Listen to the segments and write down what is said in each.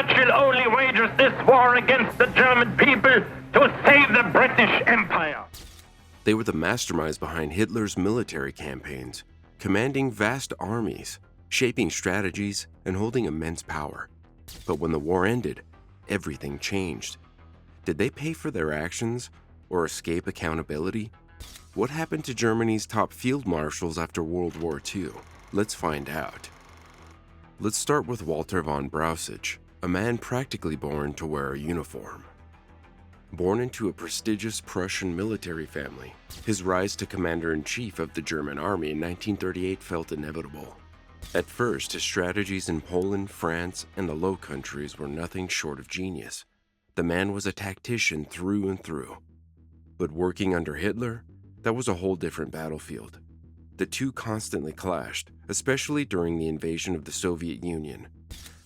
Churchill only wages this war against the German people to save the British Empire. They were the masterminds behind Hitler's military campaigns, commanding vast armies, shaping strategies, and holding immense power. But when the war ended, everything changed. Did they pay for their actions or escape accountability? What happened to Germany's top field marshals after World War II? Let's find out. Let's start with Walther von Brauchitsch, a man practically born to wear a uniform. Born into a prestigious Prussian military family, his rise to commander-in-chief of the German army in 1938 felt inevitable. At first, his strategies in Poland, France, and the Low Countries were nothing short of genius. The man was a tactician through and through. But working under Hitler, that was a whole different battlefield. The two constantly clashed, especially during the invasion of the Soviet Union.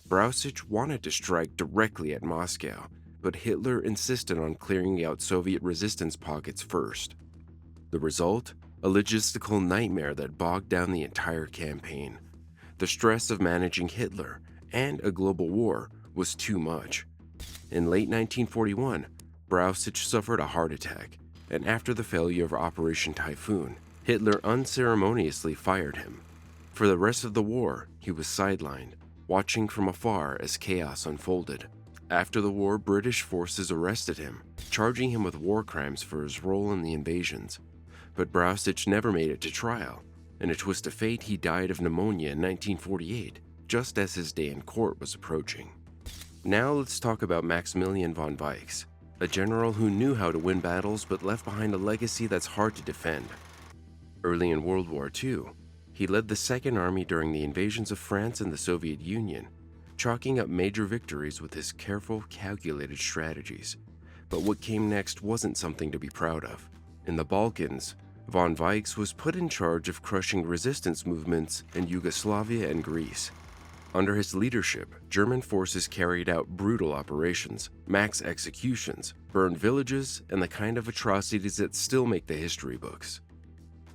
Brauchitsch wanted to strike directly at Moscow, but Hitler insisted on clearing out Soviet resistance pockets first. The result? A logistical nightmare that bogged down the entire campaign. The stress of managing Hitler and a global war was too much. In late 1941, Brauchitsch suffered a heart attack, and after the failure of Operation Typhoon, Hitler unceremoniously fired him. For the rest of the war, he was sidelined, watching from afar as chaos unfolded. After the war, British forces arrested him, charging him with war crimes for his role in the invasions. But Brauchitsch never made it to trial. In a twist of fate, he died of pneumonia in 1948, just as his day in court was approaching. Now let's talk about Maximilian von Weichs, a general who knew how to win battles but left behind a legacy that's hard to defend. Early in World War II, he led the Second Army during the invasions of France and the Soviet Union, chalking up major victories with his careful, calculated strategies. But what came next wasn't something to be proud of. In the Balkans, von Weichs was put in charge of crushing resistance movements in Yugoslavia and Greece. Under his leadership, German forces carried out brutal operations, mass executions, burned villages, and the kind of atrocities that still make the history books.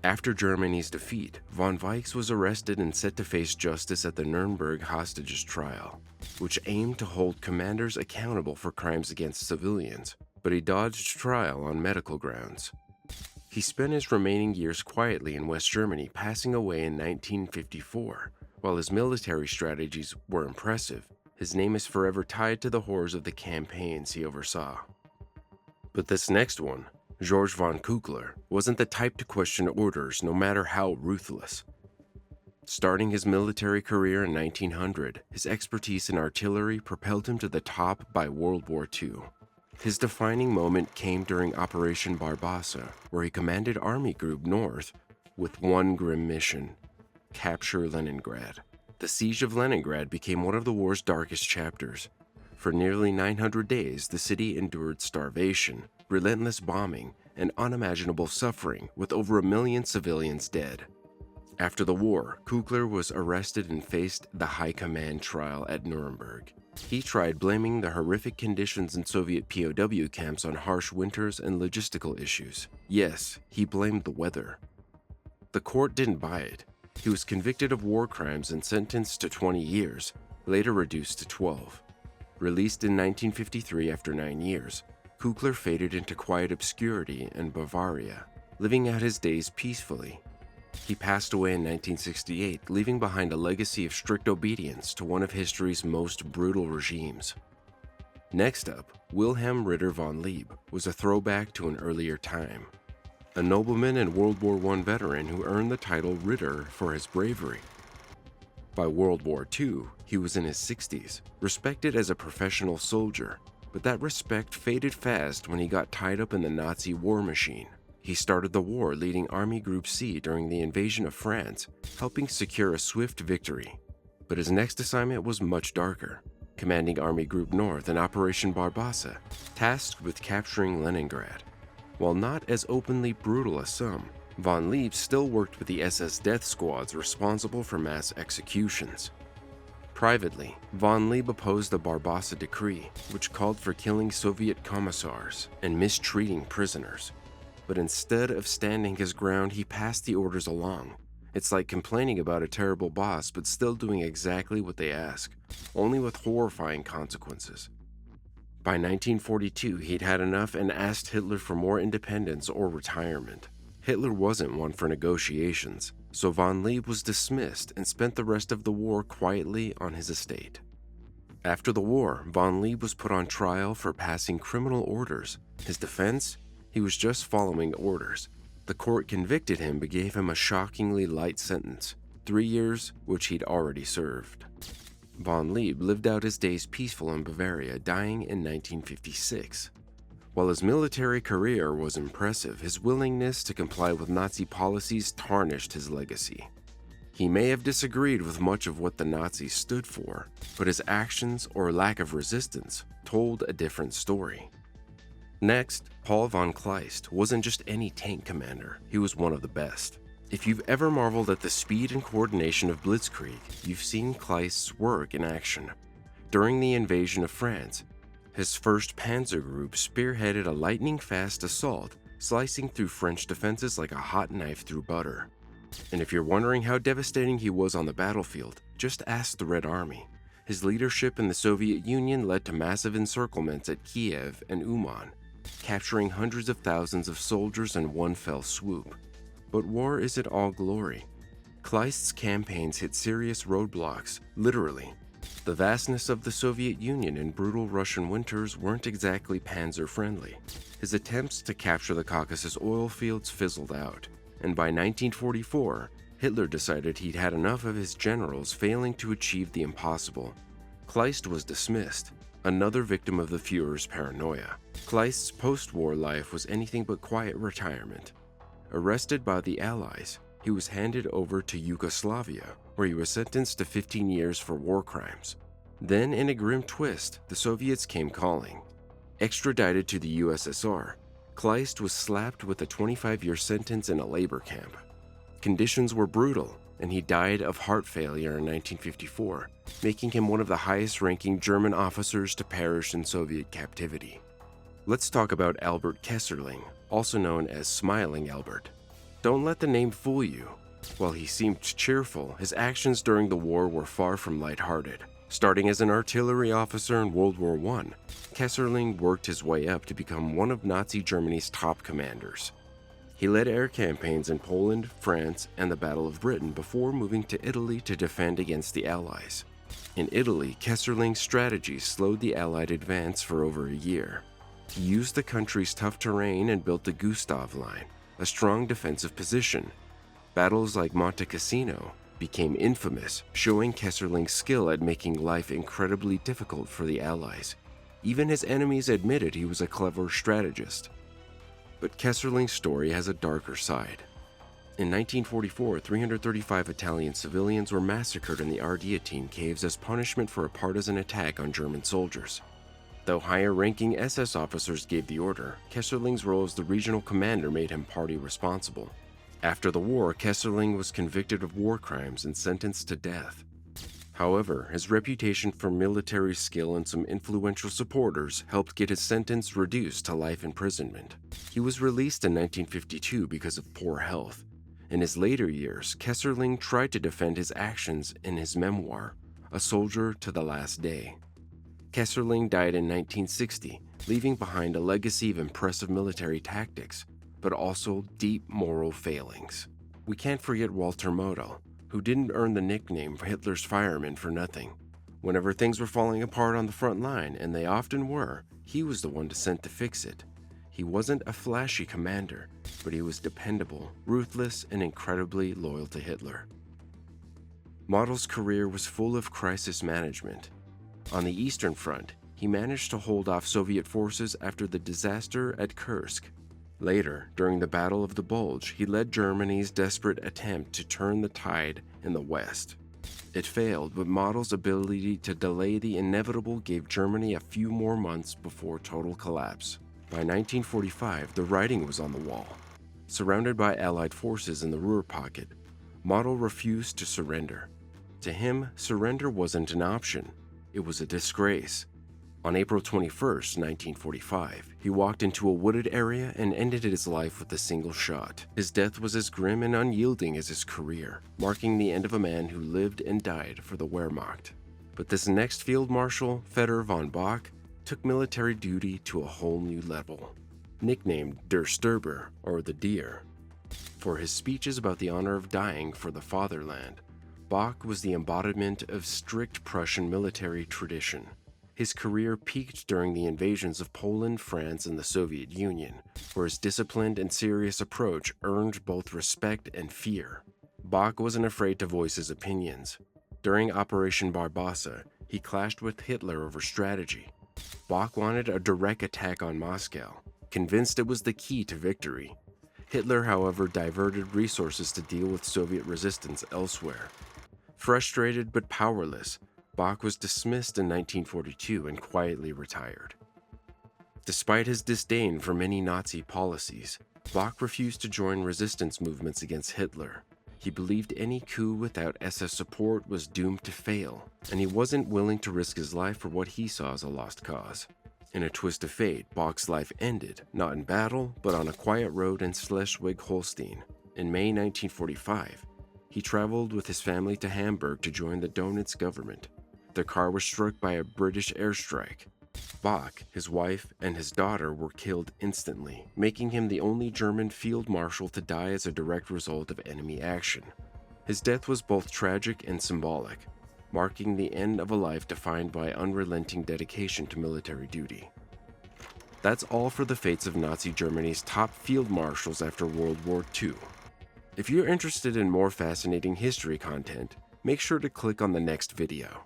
After Germany's defeat, von Weichs was arrested and set to face justice at the Nuremberg hostages trial, which aimed to hold commanders accountable for crimes against civilians, but he dodged trial on medical grounds. He spent his remaining years quietly in West Germany, passing away in 1954. While his military strategies were impressive, his name is forever tied to the horrors of the campaigns he oversaw. But this next one, George von Küchler, wasn't the type to question orders no matter how ruthless. Starting his military career in 1900, his expertise in artillery propelled him to the top by World War II. His defining moment came during Operation Barbarossa, where he commanded Army Group North with one grim mission: capture Leningrad. The siege of Leningrad became one of the war's darkest chapters. For nearly 900 days, the city endured starvation, relentless bombing, and unimaginable suffering, with over 1 million civilians dead. After the war, Küchler was arrested and faced the High Command trial at Nuremberg. He tried blaming the horrific conditions in Soviet POW camps on harsh winters and logistical issues. Yes, he blamed the weather. The court didn't buy it. He was convicted of war crimes and sentenced to 20 years, later reduced to 12. Released in 1953 after 9 years, Küchler faded into quiet obscurity in Bavaria, living out his days peacefully. He passed away in 1968, leaving behind a legacy of strict obedience to one of history's most brutal regimes. Next up, Wilhelm Ritter von Lieb was a throwback to an earlier time. A nobleman and World War I veteran who earned the title Ritter for his bravery. By World War II, he was in his 60s, respected as a professional soldier, but that respect faded fast when he got tied up in the Nazi war machine. He started the war leading Army Group C during the invasion of France, helping secure a swift victory. But his next assignment was much darker, commanding Army Group North in Operation Barbarossa, tasked with capturing Leningrad. While not as openly brutal as some, von Lieb still worked with the SS death squads responsible for mass executions. Privately, von Lieb opposed the Barbarossa Decree, which called for killing Soviet commissars and mistreating prisoners. But instead of standing his ground, he passed the orders along, It's like complaining about a terrible boss but still doing exactly what they ask, only with horrifying consequences. By 1942, he'd had enough and asked Hitler for more independence or retirement. Hitler wasn't one for negotiations, so von Lieb was dismissed and spent the rest of the war quietly on his estate. After the war, von Lieb was put on trial for passing criminal orders. His defense? He was just following orders. The court convicted him but gave him a shockingly light sentence, 3 years, which he'd already served. Von Lieb lived out his days peaceful in Bavaria, dying in 1956. While his military career was impressive, his willingness to comply with Nazi policies tarnished his legacy. He may have disagreed with much of what the Nazis stood for, but his actions or lack of resistance told a different story. Next, Paul von Kleist wasn't just any tank commander, he was one of the best. If you've ever marveled at the speed and coordination of Blitzkrieg, you've seen Kleist's work in action. During the invasion of France, his 1st Panzer Group spearheaded a lightning-fast assault, slicing through French defenses like a hot knife through butter. And if you're wondering how devastating he was on the battlefield, just ask the Red Army. His leadership in the Soviet Union led to massive encirclements at Kiev and Uman, capturing hundreds of thousands of soldiers in one fell swoop. But war isn't all glory. Kleist's campaigns hit serious roadblocks, literally. The vastness of the Soviet Union and brutal Russian winters weren't exactly panzer-friendly. His attempts to capture the Caucasus oil fields fizzled out, and by 1944, Hitler decided he'd had enough of his generals failing to achieve the impossible. Kleist was dismissed, another victim of the Führer's paranoia. Kleist's post-war life was anything but quiet retirement. Arrested by the Allies, he was handed over to Yugoslavia, where he was sentenced to 15 years for war crimes. Then, in a grim twist, the Soviets came calling. Extradited to the USSR, Kleist was slapped with a 25-year sentence in a labor camp. Conditions were brutal, and he died of heart failure in 1954, making him one of the highest-ranking German officers to perish in Soviet captivity. Let's talk about Albert Kesserling, also known as Smiling Albert. Don't let the name fool you. While he seemed cheerful, his actions during the war were far from lighthearted. Starting as an artillery officer in World War I, Kesserling worked his way up to become one of Nazi Germany's top commanders. He led air campaigns in Poland, France, and the Battle of Britain before moving to Italy to defend against the Allies. In Italy, Kesserling's strategies slowed the Allied advance for over a year. He used the country's tough terrain and built the Gustav Line, a strong defensive position. Battles like Monte Cassino became infamous, showing Kesserling's skill at making life incredibly difficult for the Allies. Even his enemies admitted he was a clever strategist. But Kesserling's story has a darker side. In 1944, 335 Italian civilians were massacred in the Ardeatine caves as punishment for a partisan attack on German soldiers. Though higher-ranking SS officers gave the order, Kesserling's role as the regional commander made him party responsible. After the war, Kesserling was convicted of war crimes and sentenced to death. However, his reputation for military skill and some influential supporters helped get his sentence reduced to life imprisonment. He was released in 1952 because of poor health. In his later years, Kesserling tried to defend his actions in his memoir, A Soldier to the Last Day. Kesserling died in 1960, leaving behind a legacy of impressive military tactics, but also deep moral failings. We can't forget Walter Model, who didn't earn the nickname Hitler's fireman for nothing. Whenever things were falling apart on the front line, and they often were, he was the one sent to fix it. He wasn't a flashy commander, but he was dependable, ruthless, and incredibly loyal to Hitler. Model's career was full of crisis management. On the Eastern Front, he managed to hold off Soviet forces after the disaster at Kursk. Later, during the Battle of the Bulge, he led Germany's desperate attempt to turn the tide in the West. It failed, but Model's ability to delay the inevitable gave Germany a few more months before total collapse. By 1945, the writing was on the wall. Surrounded by Allied forces in the Ruhr pocket, Model refused to surrender. To him, surrender wasn't an option. It was a disgrace. On April 21st, 1945, he walked into a wooded area and ended his life with a single shot. His death was as grim and unyielding as his career, marking the end of a man who lived and died for the Wehrmacht. But this next field marshal, Fedor von Bock, took military duty to a whole new level. Nicknamed Der Sturber, or the Deer, for his speeches about the honor of dying for the fatherland, Bock was the embodiment of strict Prussian military tradition. His career peaked during the invasions of Poland, France, and the Soviet Union, where his disciplined and serious approach earned both respect and fear. Bock wasn't afraid to voice his opinions. During Operation Barbarossa, he clashed with Hitler over strategy. Bock wanted a direct attack on Moscow, convinced it was the key to victory. Hitler, however, diverted resources to deal with Soviet resistance elsewhere. Frustrated but powerless, Bock was dismissed in 1942 and quietly retired. Despite his disdain for many Nazi policies, Bock refused to join resistance movements against Hitler. He believed any coup without SS support was doomed to fail, and he wasn't willing to risk his life for what he saw as a lost cause. In a twist of fate, Bock's life ended, not in battle, but on a quiet road in Schleswig-Holstein. In May 1945, he traveled with his family to Hamburg to join the Donitz government. Their car was struck by a British airstrike. Bock, his wife, and his daughter were killed instantly, making him the only German field marshal to die as a direct result of enemy action. His death was both tragic and symbolic, marking the end of a life defined by unrelenting dedication to military duty. That's all for the fates of Nazi Germany's top field marshals after World War II. If you're interested in more fascinating history content, make sure to click on the next video.